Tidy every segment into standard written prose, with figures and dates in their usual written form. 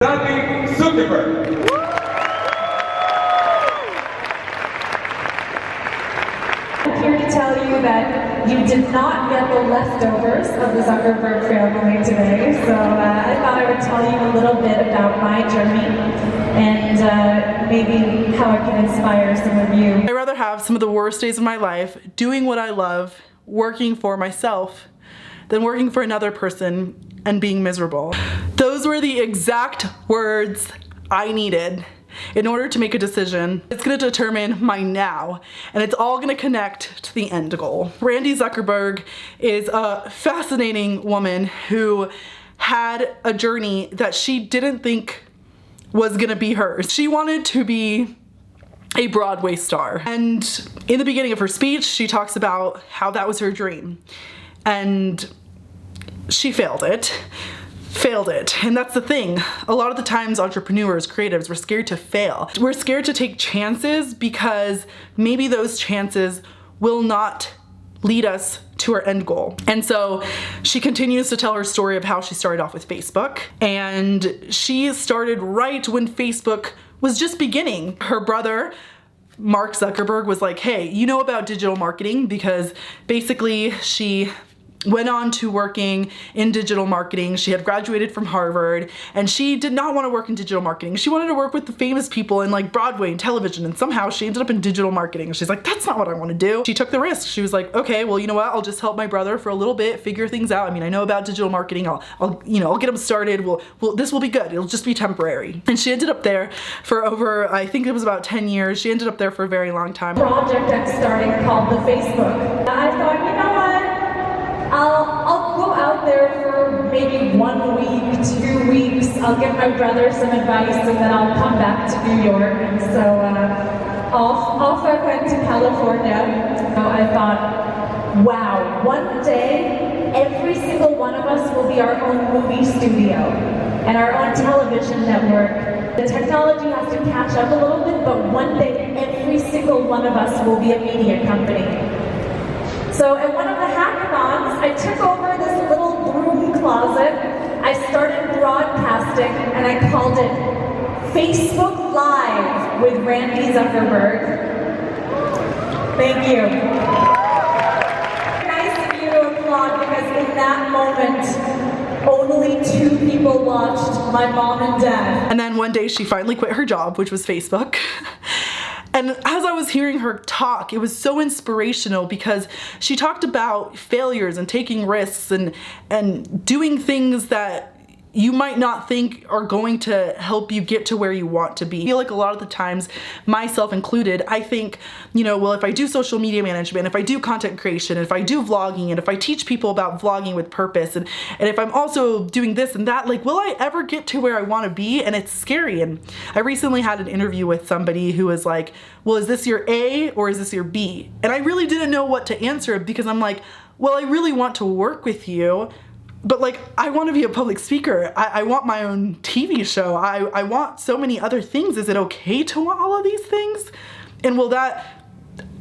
Zuckerberg. I'm here to tell you that you did not get the leftovers of the Zuckerberg family today, so I thought I would tell you a little bit about my journey and maybe how it can inspire some of you. I'd rather have some of the worst days of my life doing what I love, working for myself, than working for another person and being miserable. Those were the exact words I needed in order to make a decision. It's gonna determine my now, and it's all gonna connect to the end goal. Randy Zuckerberg is a fascinating woman who had a journey that she didn't think was gonna be hers. She wanted to be a Broadway star. And in the beginning of her speech, she talks about how that was her dream. And she failed it. And that's the thing. A lot of the times entrepreneurs, creatives, we're scared to fail. We're scared to take chances because maybe those chances will not lead us to our end goal. And so she continues to tell her story of how she started off with Facebook. And she started right when Facebook was just beginning. Her brother, Mark Zuckerberg, was like, hey, you know about digital marketing? Because basically she went on to working in digital marketing. She had graduated from Harvard and she did not want to work in digital marketing. She wanted to work with the famous people in like Broadway and television, and somehow she ended up in digital marketing. She's like, that's not what I want to do. She took the risk. She was like, okay, well, you know what? I'll just help my brother for a little bit, figure things out. I mean, I know about digital marketing. I'll get him started. This will be good. It'll just be temporary. And she ended up there for over, I think it was about 10 years. She ended up there for a very long time. Project I'm starting called the Facebook. I thought, you know what? I'll go out there for maybe 1 week, 2 weeks. I'll give my brother some advice and then I'll come back to New York. And so off I went to California. So I thought, wow, one day every single one of us will be our own movie studio and our own television network. The technology has to catch up a little bit, but one day every single one of us will be a media company. So at one of the hackathons, I took over this little broom closet. I started broadcasting and I called it Facebook Live with Randy Zuckerberg. Thank you. Nice of you to applaud because in that moment, only 2 people watched, my mom and dad. And then one day she finally quit her job, which was Facebook. And as I was hearing her talk, it was so inspirational because she talked about failures and taking risks and doing things that you might not think are going to help you get to where you want to be. I feel like a lot of the times, myself included, I think, well, if I do social media management, if I do content creation, if I do vlogging, and if I teach people about vlogging with purpose, and if I'm also doing this and that, like, will I ever get to where I want to be? And it's scary. And I recently had an interview with somebody who was like, well, is this your A or is this your B? And I really didn't know what to answer because I'm like, well, I really want to work with you, but like, I want to be a public speaker. I want my own TV show. I want so many other things. Is it okay to want all of these things? And will that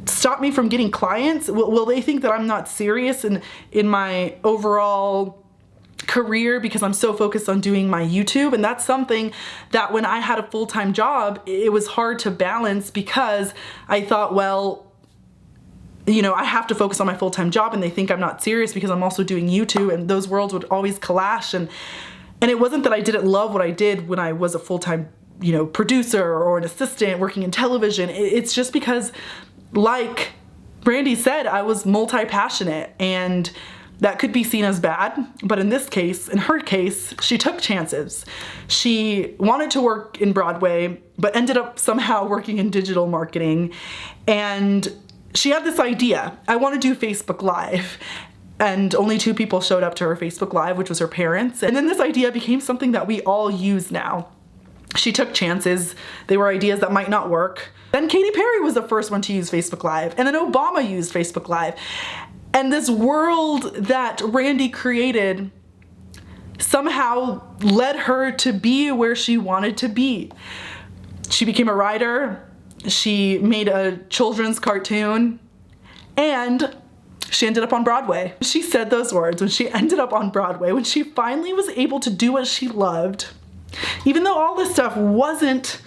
stop me from getting clients? Will they think that I'm not serious in my overall career because I'm so focused on doing my YouTube? And that's something that when I had a full-time job, it was hard to balance because I thought, well, I have to focus on my full-time job and they think I'm not serious because I'm also doing YouTube, and those worlds would always clash. And it wasn't that I didn't love what I did when I was a full-time, producer or an assistant working in television. It's just because, like Randy said, I was multi-passionate, and that could be seen as bad. But in her case, she took chances. She wanted to work in Broadway, but ended up somehow working in digital marketing. And she had this idea, I want to do Facebook Live. And only 2 people showed up to her Facebook Live, which was her parents. And then this idea became something that we all use now. She took chances. They were ideas that might not work. Then Katy Perry was the first one to use Facebook Live. And then Obama used Facebook Live. And this world that Randy created somehow led her to be where she wanted to be. She became a writer. She made a children's cartoon, and she ended up on Broadway. She said those words when she ended up on Broadway, when she finally was able to do what she loved. Even though all this stuff wasn't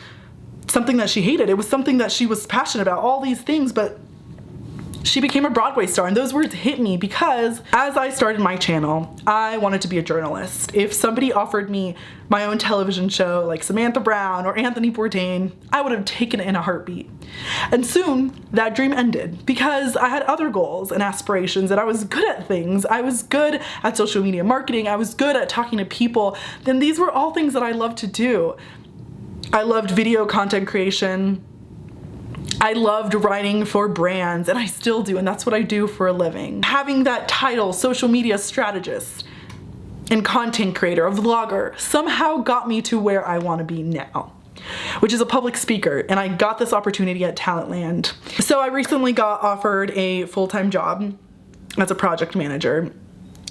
something that she hated, it was something that she was passionate about, all these things, but she became a Broadway star, and those words hit me because as I started my channel, I wanted to be a journalist. If somebody offered me my own television show like Samantha Brown or Anthony Bourdain, I would have taken it in a heartbeat. And soon that dream ended because I had other goals and aspirations, and I was good at things. I was good at social media marketing. I was good at talking to people. And these were all things that I loved to do. I loved video content creation. I loved writing for brands, and I still do, and that's what I do for a living. Having that title, social media strategist and content creator, a vlogger, somehow got me to where I want to be now, which is a public speaker, and I got this opportunity at Talentland. So I recently got offered a full-time job as a project manager.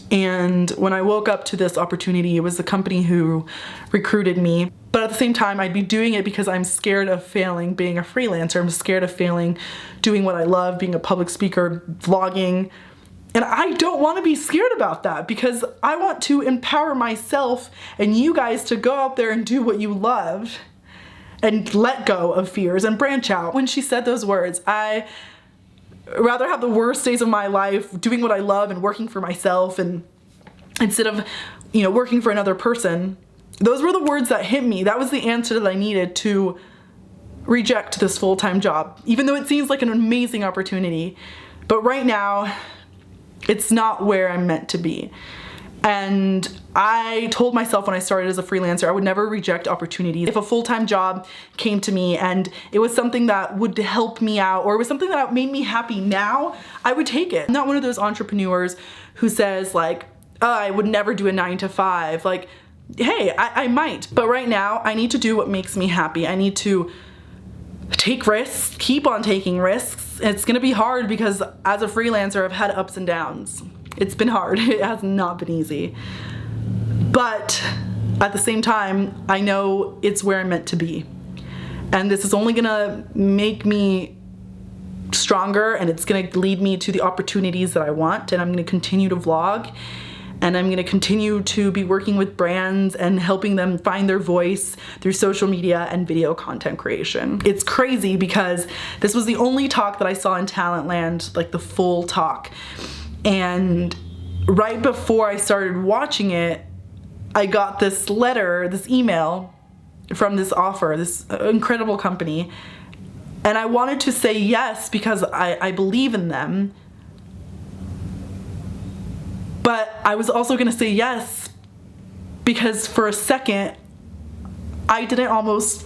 And when I woke up to this opportunity, it was the company who recruited me. But at the same time, I'd be doing it because I'm scared of failing being a freelancer. I'm scared of failing doing what I love, being a public speaker, vlogging. And I don't want to be scared about that because I want to empower myself and you guys to go out there and do what you love and let go of fears and branch out. When she said those words, I rather have the worst days of my life doing what I love and working for myself, and instead of, working for another person. Those were the words that hit me. That was the answer that I needed to reject this full-time job, even though it seems like an amazing opportunity. But right now, it's not where I'm meant to be. And I told myself when I started as a freelancer, I would never reject opportunities. If a full-time job came to me and it was something that would help me out, or it was something that made me happy now, I would take it. I'm not one of those entrepreneurs who says like, oh, I would never do a 9-to-5. Like, hey, I might, but right now I need to do what makes me happy. I need to take risks, keep on taking risks. It's gonna be hard because as a freelancer, I've had ups and downs. It's been hard. It has not been easy. But at the same time, I know it's where I'm meant to be. And this is only gonna make me stronger, and it's gonna lead me to the opportunities that I want, and I'm gonna continue to vlog, and I'm gonna continue to be working with brands and helping them find their voice through social media and video content creation. It's crazy because this was the only talk that I saw in Talentland, like the full talk. And right before I started watching it, I got this letter, this email from this offer, this incredible company. And I wanted to say yes because I believe in them. But I was also gonna say yes because for a second, I didn't almost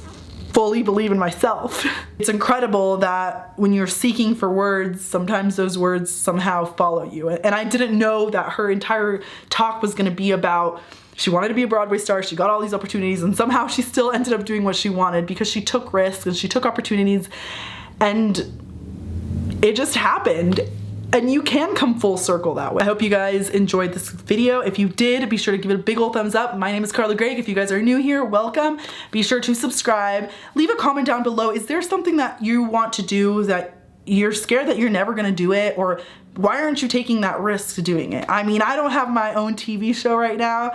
fully believe in myself. It's incredible that when you're seeking for words, sometimes those words somehow follow you. And I didn't know that her entire talk was gonna be about, she wanted to be a Broadway star, she got all these opportunities, and somehow she still ended up doing what she wanted because she took risks and she took opportunities, and it just happened. And you can come full circle that way. I hope you guys enjoyed this video. If you did, be sure to give it a big old thumbs up. My name is Karla Gregg. If you guys are new here, welcome. Be sure to subscribe. Leave a comment down below. Is there something that you want to do that you're scared that you're never gonna do it? Or why aren't you taking that risk to doing it? I mean, I don't have my own TV show right now,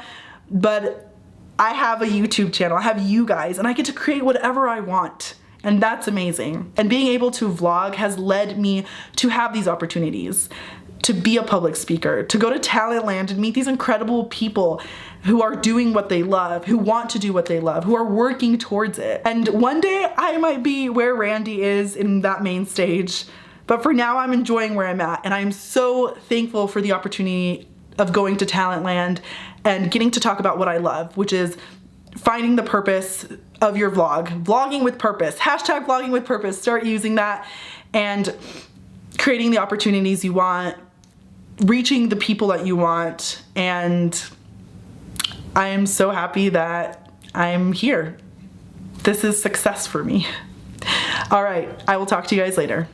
but I have a YouTube channel. I have you guys, and I get to create whatever I want. And that's amazing. And being able to vlog has led me to have these opportunities, to be a public speaker, to go to Talentland and meet these incredible people who are doing what they love, who want to do what they love, who are working towards it. And one day I might be where Randy is in that main stage, but for now I'm enjoying where I'm at. And I'm so thankful for the opportunity of going to Talentland and getting to talk about what I love, which is finding the purpose of your vlog, vlogging with purpose, hashtag vlogging with purpose, start using that, and creating the opportunities you want, reaching the people that you want. And I am so happy that I'm here. This is success for me. All right, I will talk to you guys later.